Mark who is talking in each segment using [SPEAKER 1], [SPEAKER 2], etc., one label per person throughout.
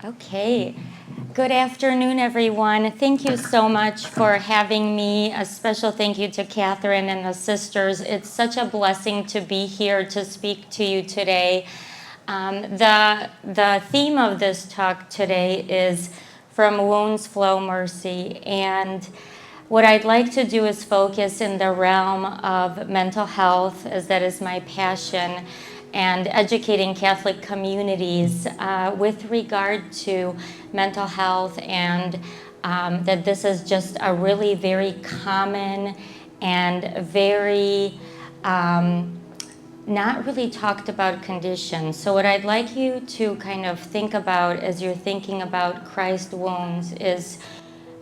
[SPEAKER 1] Okay. Good afternoon, everyone. Thank you so much for having me. A special thank you to Catherine and the sisters. It's such a blessing to be here to speak to you today. The theme of this talk today is From Wounds Flow Mercy. And what I'd like to do is focus in the realm of mental health, as that is my passion, and educating Catholic communities with regard to mental health, and that this is just a really very common and very not really talked about condition. So what I'd like you to kind of think about as you're thinking about Christ's wounds is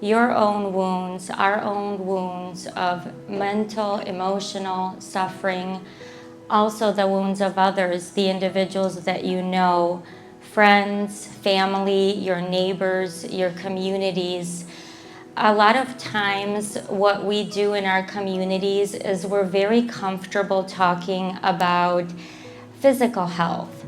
[SPEAKER 1] your own wounds, our own wounds of mental, emotional suffering, also the wounds of others, the individuals that you know, friends, family, your neighbors, your communities. A lot of times what we do in our communities is we're very comfortable talking about physical health.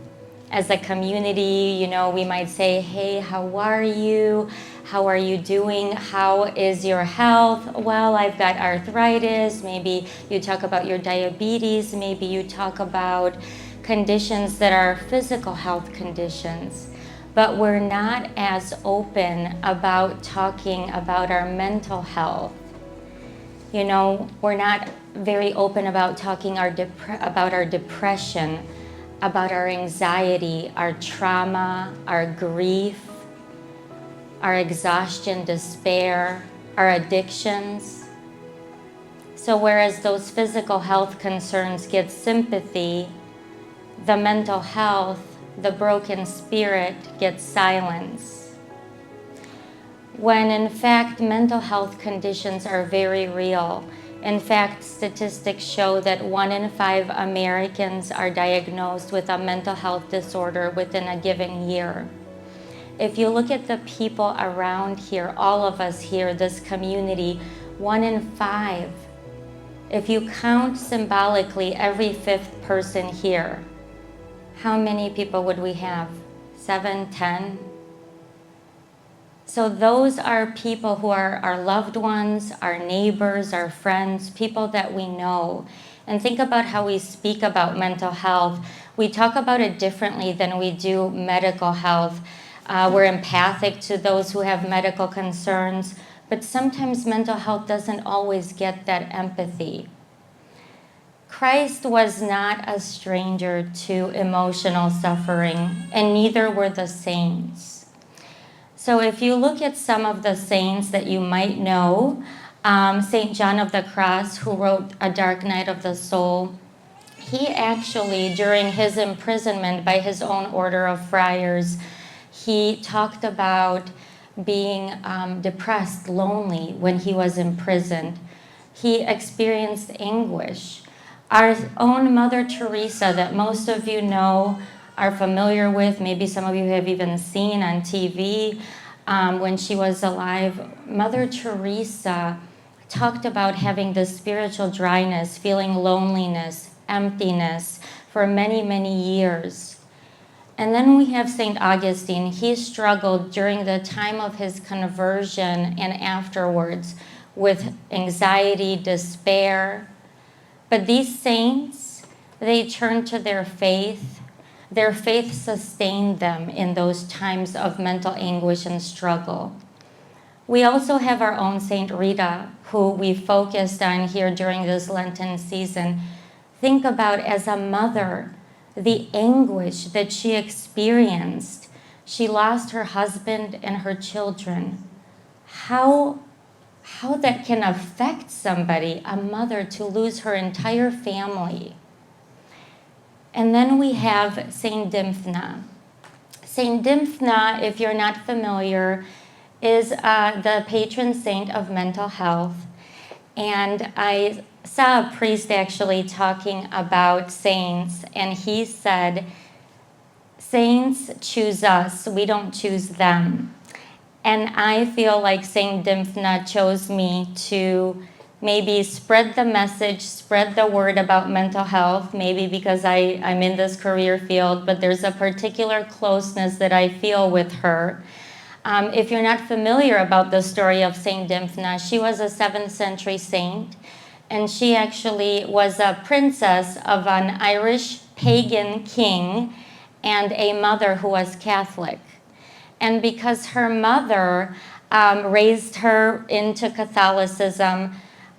[SPEAKER 1] As a community, you know, we might say, hey, how are you? How are you doing? How is your health? Well, I've got arthritis. Maybe you talk about your diabetes. Maybe you talk about conditions that are physical health conditions. But we're not as open about talking about our mental health. You know, we're not very open about talking about our depression, about our anxiety, our trauma, our grief, our exhaustion, despair, our addictions. So whereas those physical health concerns get sympathy, the mental health, the broken spirit gets silence. When in fact mental health conditions are very real. In fact, statistics show that 1 in 5 Americans are diagnosed with a mental health disorder within a given year. If you look at the people around here, all of us here, this community, 1 in 5. If you count symbolically every 5th person here, how many people would we have? 7, 10? So those are people who are our loved ones, our neighbors, our friends, people that we know. And think about how we speak about mental health. We talk about it differently than we do medical health. We're empathic to those who have medical concerns, but sometimes mental health doesn't always get that empathy. Christ was not a stranger to emotional suffering, and neither were the saints. So if you look at some of the saints that you might know, St. John of the Cross, who wrote A Dark Night of the Soul, he actually, during his imprisonment by his own order of friars, he talked about being depressed, lonely when he was imprisoned. He experienced anguish. Our own Mother Teresa, that most of you know, are familiar with, maybe some of you have even seen on TV when she was alive, Mother Teresa talked about having this spiritual dryness, feeling loneliness, emptiness for many, many years. And then we have St. Augustine. He struggled during the time of his conversion and afterwards with anxiety, despair. But these saints, they turned to their faith. Their faith sustained them in those times of mental anguish and struggle. We also have our own St. Rita, who we focused on here during this Lenten season. Think about, as a mother, the anguish that she experienced. She lost her husband and her children. How that can affect somebody, a mother, to lose her entire family. And then we have St. Dymphna. St. Dymphna, if you're not familiar, is the patron saint of mental health. And I saw a priest actually talking about saints, and he said, saints choose us, we don't choose them. And I feel like St. Dymphna chose me to maybe spread the message, spread the word about mental health, maybe because I'm in this career field, but there's a particular closeness that I feel with her. If you're not familiar about the story of Saint Dymphna, she was a 7th century saint, and she actually was a princess of an Irish pagan king and a mother who was Catholic. And because her mother raised her into Catholicism,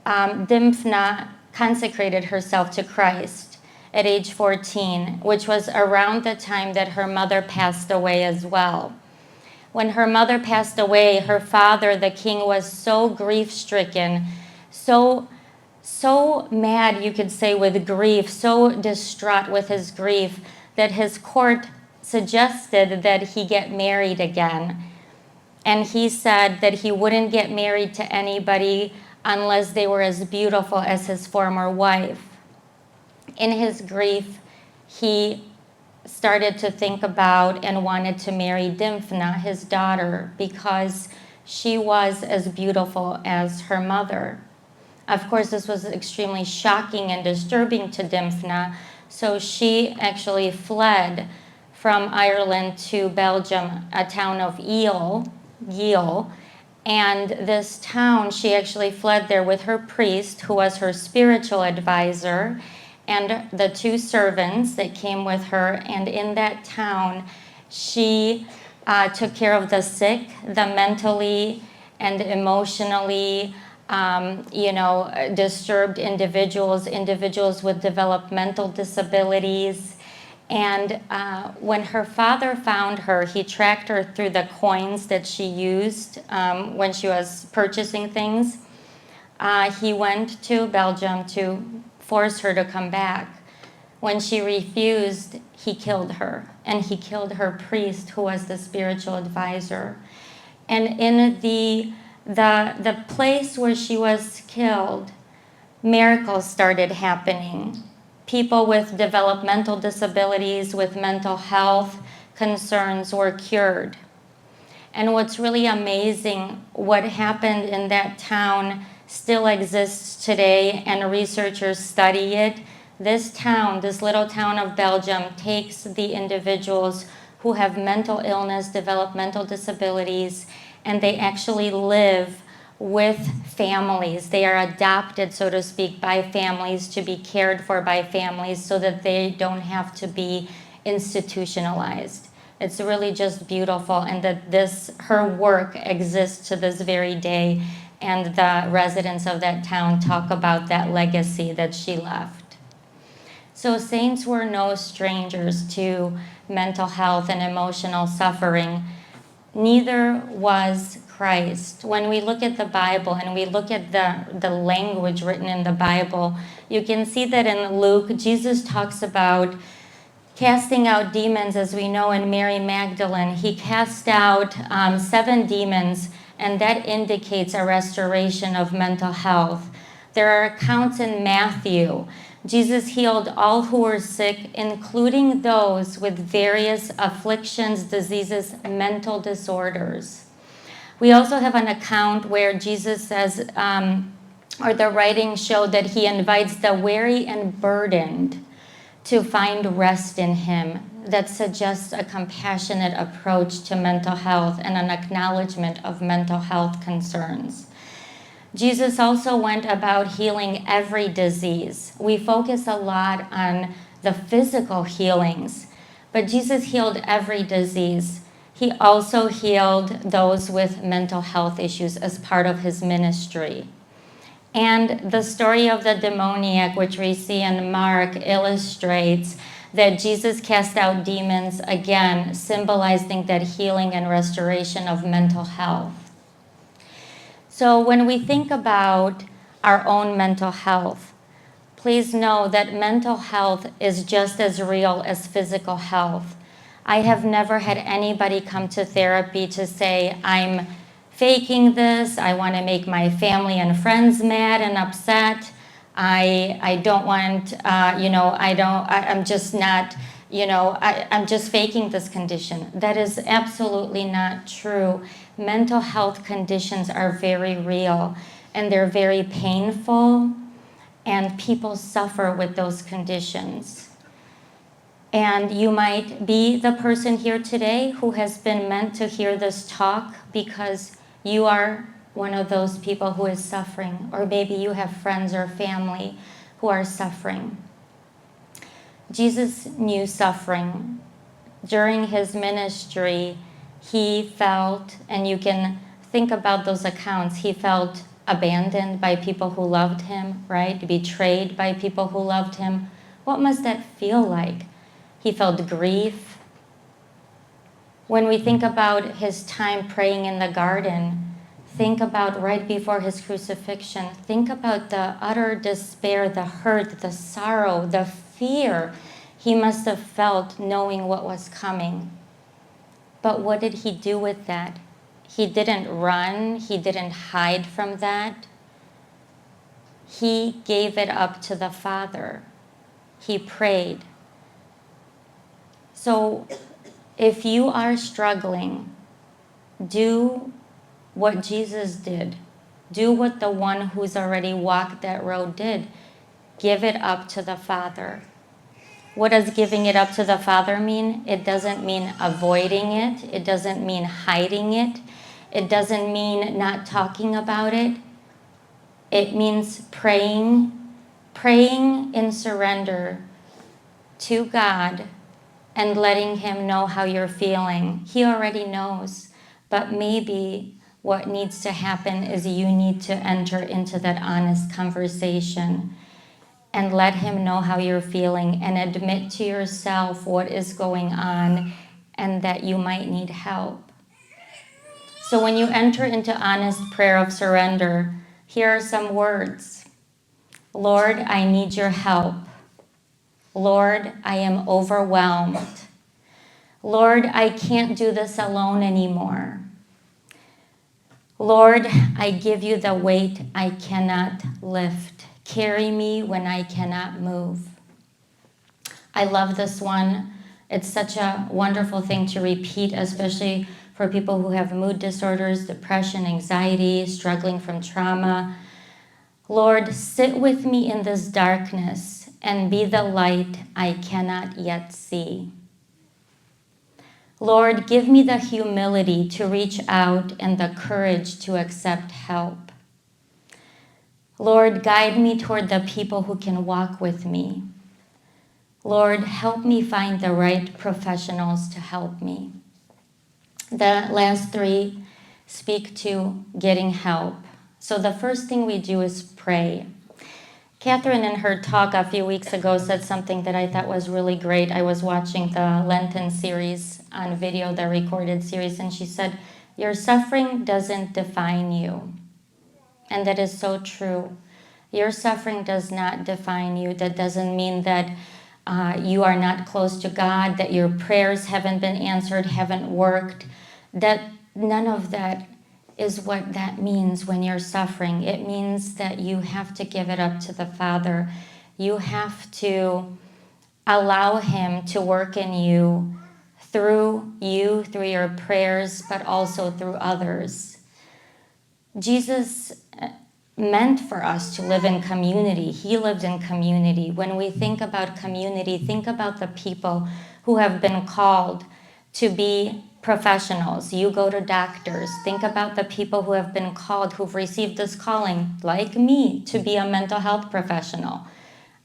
[SPEAKER 1] Dymphna consecrated herself to Christ at age 14, which was around the time that her mother passed away as well. When her mother passed away, her father, the king, was so grief-stricken, so mad, you could say, with grief, so distraught with his grief, that his court suggested that he get married again. And he said that he wouldn't get married to anybody unless they were as beautiful as his former wife. In his grief, he started to think about and wanted to marry Dymphna, his daughter, because she was as beautiful as her mother. Of course, this was extremely shocking and disturbing to Dymphna, so she actually fled from Ireland to Belgium, a town of Eel, and this town, she actually fled there with her priest, who was her spiritual advisor, and the 2 servants that came with her. And in that town, she took care of the sick, the mentally and emotionally disturbed individuals with developmental disabilities. And when her father found her, he tracked her through the coins that she used when she was purchasing things. He went to Belgium to force her to come back. When she refused, he killed her, and he killed her priest, who was the spiritual advisor. And in the place where she was killed, miracles started happening. People with developmental disabilities, with mental health concerns were cured. And what's really amazing, what happened in that town still exists today, and researchers study it. This town, this little town of Belgium, takes the individuals who have mental illness, developmental disabilities, and they actually live with families. They are adopted, so to speak, by families, to be cared for by families, so that they don't have to be institutionalized. It's really just beautiful, and that her work exists to this very day, and the residents of that town talk about that legacy that she left. So saints were no strangers to mental health and emotional suffering. Neither was Christ. When we look at the Bible and we look at the language written in the Bible, you can see that in Luke, Jesus talks about casting out demons. As we know, in Mary Magdalene, he cast out 7 demons, and that indicates a restoration of mental health. There are accounts in Matthew. Jesus healed all who were sick, including those with various afflictions, diseases, mental disorders. We also have an account where Jesus says, or the writings show that he invites the weary and burdened to find rest in him. That suggests a compassionate approach to mental health and an acknowledgement of mental health concerns. Jesus also went about healing every disease. We focus a lot on the physical healings, but Jesus healed every disease. He also healed those with mental health issues as part of his ministry. And the story of the demoniac, which we see in Mark, illustrates that Jesus cast out demons, again, symbolizing that healing and restoration of mental health. So when we think about our own mental health, please know that mental health is just as real as physical health. I have never had anybody come to therapy to say, I'm faking this, I want to make my family and friends mad and upset, I don't want, I'm just not, I'm just faking this condition. That is absolutely not true. Mental health conditions are very real. and they're very painful, and people suffer with those conditions. And you might be the person here today who has been meant to hear this talk because you are one of those people who is suffering, or maybe you have friends or family who are suffering. Jesus knew suffering. During his ministry, he felt, and you can think about those accounts, he felt abandoned by people who loved him, right? Betrayed by people who loved him. What must that feel like? He felt grief. When we think about his time praying in the garden, think about right before his crucifixion, think about the utter despair, the hurt, the sorrow, the fear he must have felt knowing what was coming. But what did he do with that? He didn't run. He didn't hide from that. He gave it up to the Father. He prayed. So if you are struggling, do what Jesus did. Do what the one who's already walked that road did. Give it up to the Father. What does giving it up to the Father mean? It doesn't mean avoiding it. It doesn't mean hiding it. It doesn't mean not talking about it. It means praying in surrender to God and letting him know how you're feeling. He already knows, but maybe what needs to happen is you need to enter into that honest conversation and let him know how you're feeling and admit to yourself what is going on and that you might need help. So when you enter into honest prayer of surrender, here are some words. Lord, I need your help. Lord, I am overwhelmed. Lord, I can't do this alone anymore. Lord, I give you the weight I cannot lift. Carry me when I cannot move. I love this one. It's such a wonderful thing to repeat, especially for people who have mood disorders, depression, anxiety, struggling from trauma. Lord, sit with me in this darkness and be the light I cannot yet see. Lord, give me the humility to reach out and the courage to accept help. Lord, guide me toward the people who can walk with me. Lord, help me find the right professionals to help me. The last three speak to getting help. So the first thing we do is pray. Catherine, in her talk a few weeks ago, said something that I thought was really great. I was watching the Lenten series on video, the recorded series, and she said, your suffering doesn't define you. And that is so true. Your suffering does not define you. That doesn't mean that you are not close to God, that your prayers haven't been answered, haven't worked. That none of that is what that means when you're suffering. It means that you have to give it up to the Father. You have to allow him to work in you, through your prayers, but also through others. Jesus meant for us to live in community. He lived in community. When we think about community, think about the people who have been called to be professionals. You go to doctors. Think about the people who have been called, who've received this calling, like me, to be a mental health professional.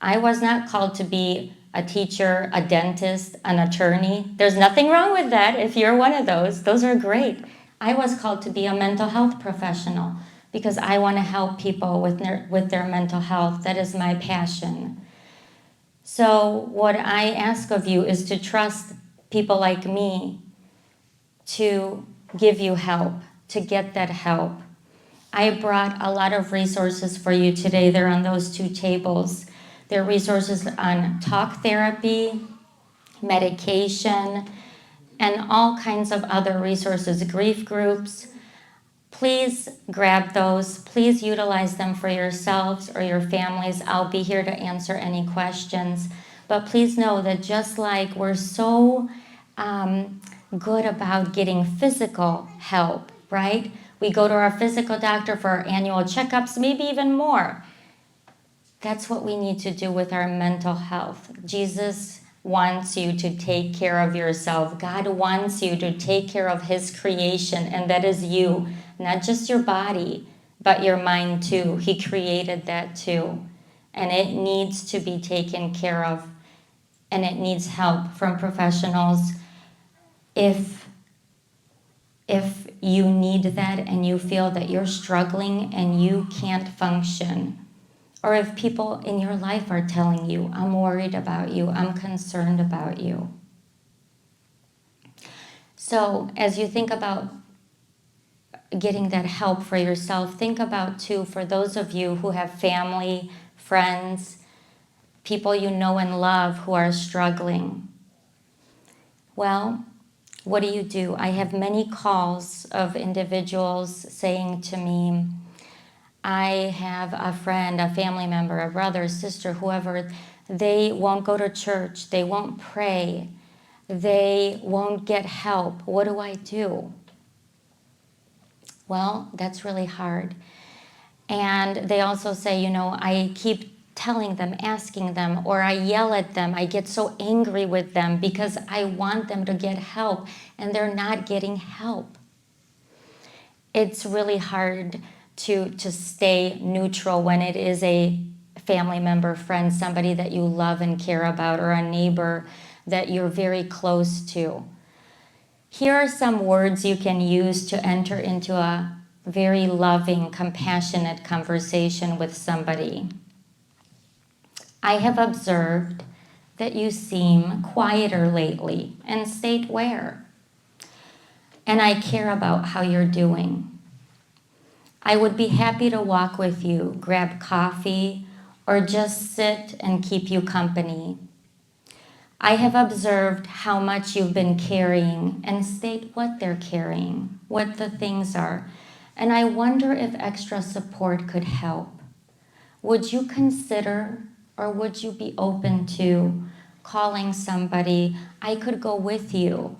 [SPEAKER 1] I was not called to be a teacher, a dentist, an attorney. There's nothing wrong with that if you're one of those. Those are great. I was called to be a mental health professional because I want to help people with their mental health. That is my passion. So what I ask of you is to trust people like me to give you help, to get that help. I brought a lot of resources for you today. They're on those two tables. There are resources on talk therapy, medication, and all kinds of other resources, grief groups. Please grab those. Please utilize them for yourselves or your families. I'll be here to answer any questions. But please know that just like we're so good about getting physical help, right? We go to our physical doctor for our annual checkups, maybe even more. That's what we need to do with our mental health. Jesus wants you to take care of yourself. God wants you to take care of his creation, and that is you, not just your body, but your mind too. He created that too, and it needs to be taken care of, and it needs help from professionals. If you need that and you feel that you're struggling and you can't function, or if people in your life are telling you, I'm worried about you, I'm concerned about you. So as you think about getting that help for yourself, think about too, for those of you who have family, friends, people you know and love who are struggling. Well, what do? I have many calls of individuals saying to me, I have a friend, a family member, a brother, a sister, whoever, they won't go to church, they won't pray, they won't get help. What do I do? Well, that's really hard. And they also say, I keep telling them, asking them, or I yell at them. I get so angry with them because I want them to get help, and they're not getting help. It's really hard to stay neutral when it is a family member, friend, somebody that you love and care about, or a neighbor that you're very close to. Here are some words you can use to enter into a very loving, compassionate conversation with somebody. I have observed that you seem quieter lately, and state where. And I care about how you're doing. I would be happy to walk with you, grab coffee, or just sit and keep you company. I have observed how much you've been carrying, and state what they're carrying, what the things are. And I wonder if extra support could help. Would you consider, or would you be open to calling somebody? I could go with you.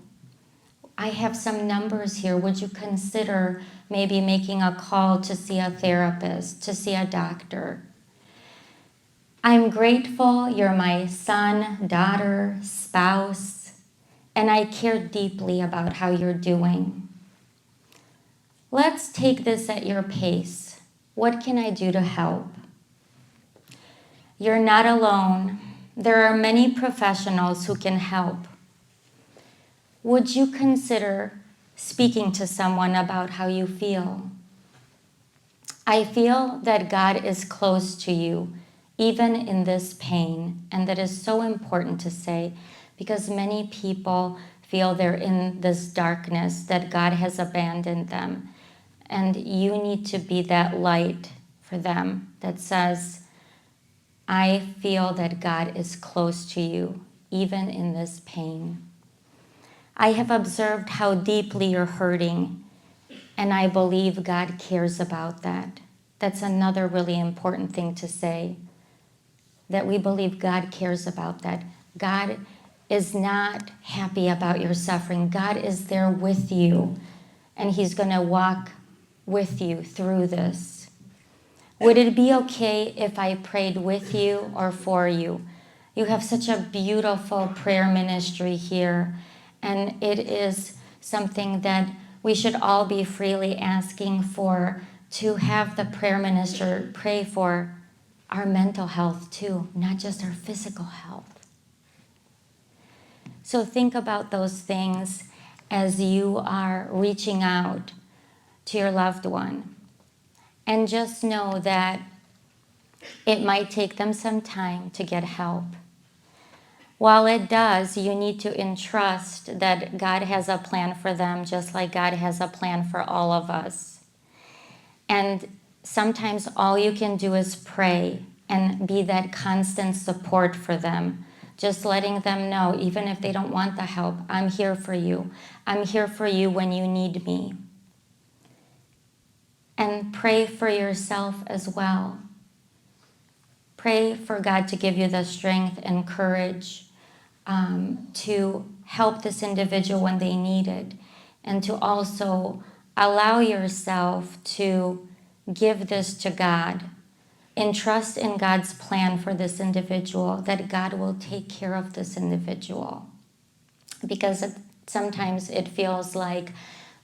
[SPEAKER 1] I have some numbers here. Would you consider maybe making a call to see a therapist, to see a doctor? I'm grateful you're my son, daughter, spouse, and I care deeply about how you're doing. Let's take this at your pace. What can I do to help? You're not alone. There are many professionals who can help. Would you consider speaking to someone about how you feel? I feel that God is close to you, even in this pain, and that is so important to say, because many people feel they're in this darkness, that God has abandoned them, and you need to be that light for them that says, I feel that God is close to you, even in this pain. I have observed how deeply you're hurting, and I believe God cares about that. That's another really important thing to say, that we believe God cares about that. God is not happy about your suffering. God is there with you, and he's going to walk with you through this. Would it be okay if I prayed with you or for you? You have such a beautiful prayer ministry here, and it is something that we should all be freely asking for, to have the prayer minister pray for our mental health too, not just our physical health. So think about those things as you are reaching out to your loved one. And just know that it might take them some time to get help. While it does, you need to entrust that God has a plan for them, just like God has a plan for all of us. And sometimes all you can do is pray and be that constant support for them, just letting them know, even if they don't want the help, I'm here for you. I'm here for you when you need me. And pray for yourself as well. Pray for God to give you the strength and courage to help this individual when they need it, and to also Allow yourself to give this to God and trust in God's plan for this individual, that God will take care of this individual. Because sometimes it feels like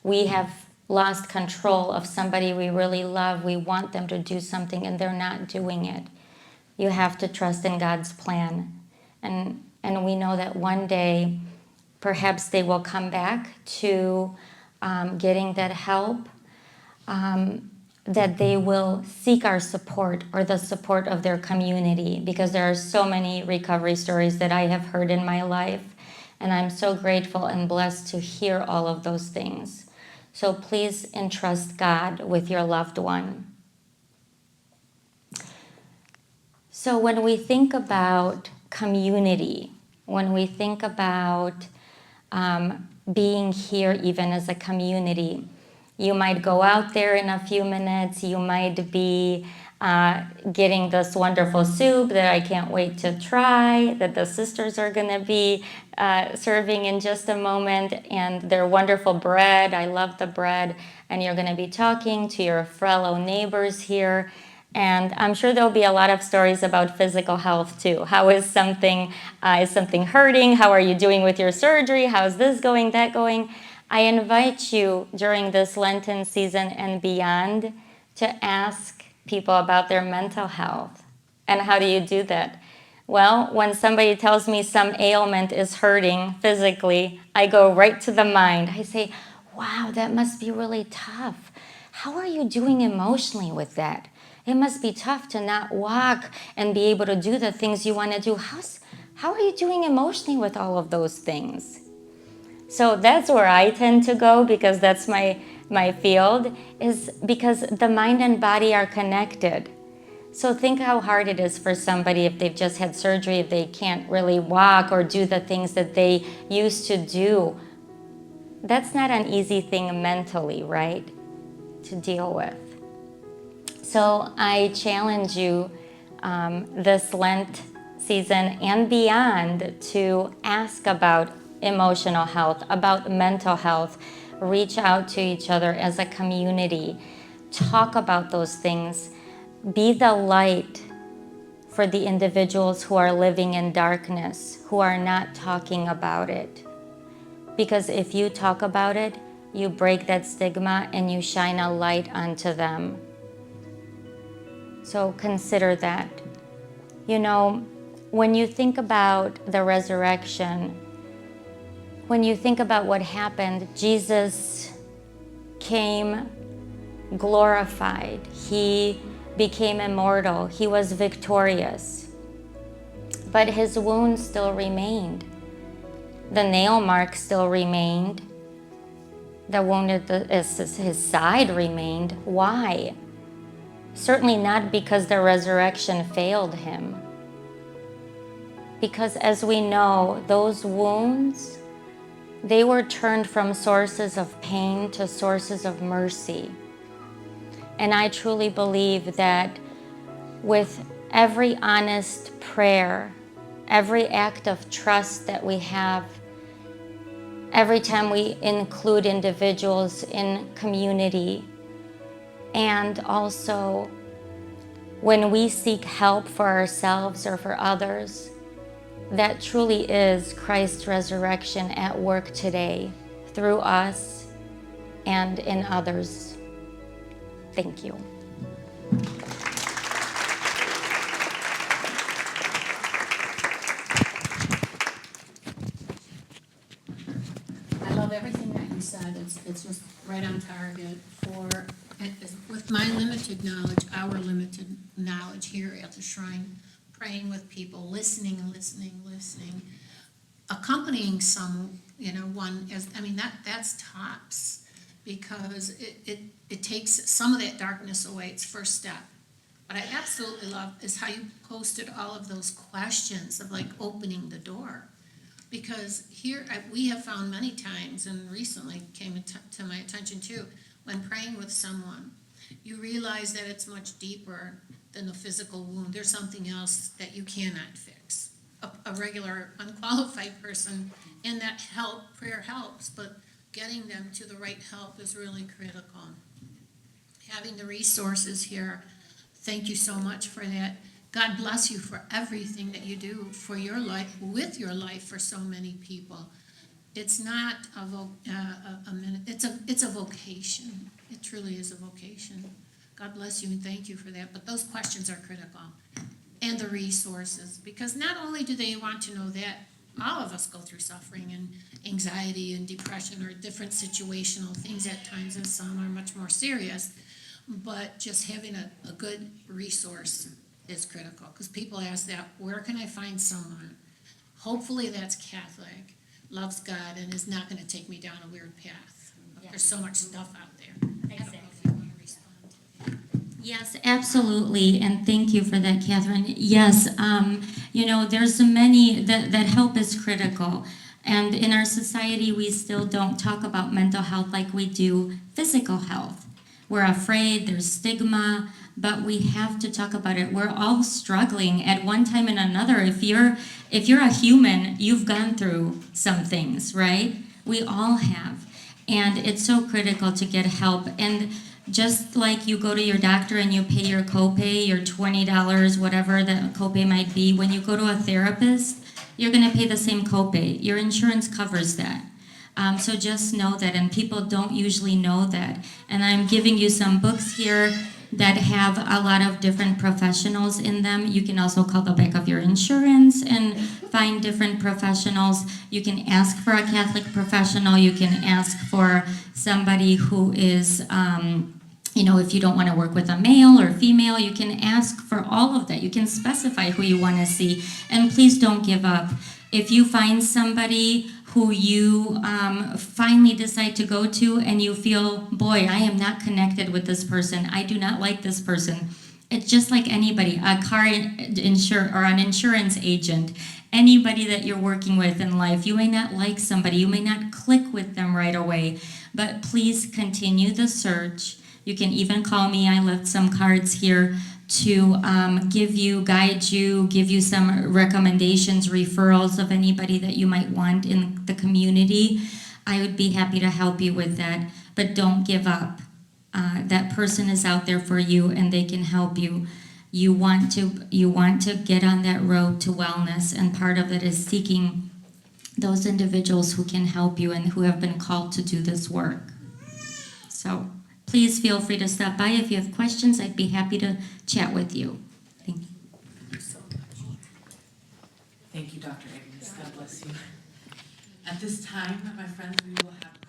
[SPEAKER 1] we have lost control of somebody we really love. We want them to do something and they're not doing it. You have to trust in God's plan. And we know that one day perhaps they will come back to getting that help, that they will seek our support or the support of their community, because there are so many recovery stories that I have heard in my life, and I'm so grateful and blessed to hear all of those things. So please entrust God with your loved one. So when we think about community, when we think about being here even as a community, you might go out there in a few minutes, you might be getting this wonderful soup that I can't wait to try, that the sisters are going to be serving in just a moment, and their wonderful bread. I love the bread. And you're going to be talking to your fellow neighbors here. And I'm sure there'll be a lot of stories about physical health too. How is something hurting? How are you doing with your surgery? How's this going, that going? I invite you during this Lenten season and beyond to ask people about their mental health. And how do you do that? Well, when somebody tells me some ailment is hurting physically, I go right to the mind. I say, wow, that must be really tough. How are you doing emotionally with that? It must be tough to not walk and be able to do the things you want to do. How are you doing emotionally with all of those things? So that's where I tend to go, because that's my field, is because the mind and body are connected. So think how hard it is for somebody if they've just had surgery, if they can't really walk or do the things that they used to do. That's not an easy thing mentally, right, to deal with. So I challenge you this Lent season and beyond to ask about emotional health, about mental health. Reach out to each other as a community. Talk about those things. Be the light for the individuals who are living in darkness, who are not talking about it. Because if you talk about it, you break that stigma and you shine a light onto them. So consider that. You know, when you think about the resurrection, when you think about what happened, Jesus came glorified. He became immortal. He was victorious. But his wounds still remained. The nail mark still remained. The wound at his side remained. Why? Certainly not because the resurrection failed him. Because as we know, those wounds, they were turned from sources of pain to sources of mercy. And I truly believe that with every honest prayer, every act of trust that we have, every time we include individuals in community, and also when we seek help for ourselves or for others, that truly is Christ's resurrection at work today through us and in others. Thank you.
[SPEAKER 2] I love everything that you said. It's just right on target for, with my limited knowledge, our limited knowledge here at the Shrine, praying with people, listening, accompanying one as, that's tops, because it takes some of that darkness away. It's first step. What I absolutely love is how you posted all of those questions of like opening the door. Because here, we have found many times, and recently came to my attention too, when praying with someone, you realize that it's much deeper than the physical wound. There's something else that you cannot fix. A regular, unqualified person, and that prayer helps, but getting them to the right help is really critical. Having the resources here, thank you so much for that. God bless you for everything that you do for your life, with your life for so many people. It's not it's a vocation. It truly is a vocation. God bless you and thank you for that. But those questions are critical. And the resources, because not only do they want to know that all of us go through suffering and anxiety and depression or different situational things at times, and some are much more serious, but just having a good resource is critical, because people ask that, where can I find someone? Hopefully that's Catholic, loves God, and is not going to take me down a weird path.
[SPEAKER 1] Yeah.
[SPEAKER 2] There's so much stuff out there. I don't know if you want to respond.
[SPEAKER 1] Yes, absolutely, and thank you for that, Catherine. Yes, there's so many, that help is critical. And in our society, we still don't talk about mental health like we do physical health. We're afraid, there's stigma, but we have to talk about it. We're all struggling at one time and another. If you're a human, you've gone through some things, right? We all have. And it's so critical to get help. And just like you go to your doctor and you pay your copay, your $20, whatever the copay might be, when you go to a therapist, you're going to pay the same copay. Your insurance covers that. So just know that, and people don't usually know that. And I'm giving you some books here that have a lot of different professionals in them. You can also call the back of your insurance and find different professionals. You can ask for a Catholic professional. You can ask for somebody who is, if you don't want to work with a male or female, you can ask for all of that. You can specify who you want to see. And please don't give up. If you find somebody who you finally decide to go to and you feel, boy, I am not connected with this person, I do not like this person. It's just like anybody, a car insurer or an insurance agent, anybody that you're working with in life. You may not like somebody, you may not click with them right away, but please continue the search. You can even call me. I left some cards here to guide you, give you some recommendations, referrals of anybody that you might want in the community. I would be happy to help you with that, but don't give up. That person is out there for you and they can help you. You want to get on that road to wellness, and part of it is seeking those individuals who can help you and who have been called to do this work. So please feel free to stop by. If you have questions, I'd be happy to chat with you. Thank you.
[SPEAKER 2] Thank you so much.
[SPEAKER 3] Thank you, Dr. Agnes. God bless you. At this time, my friends, we will have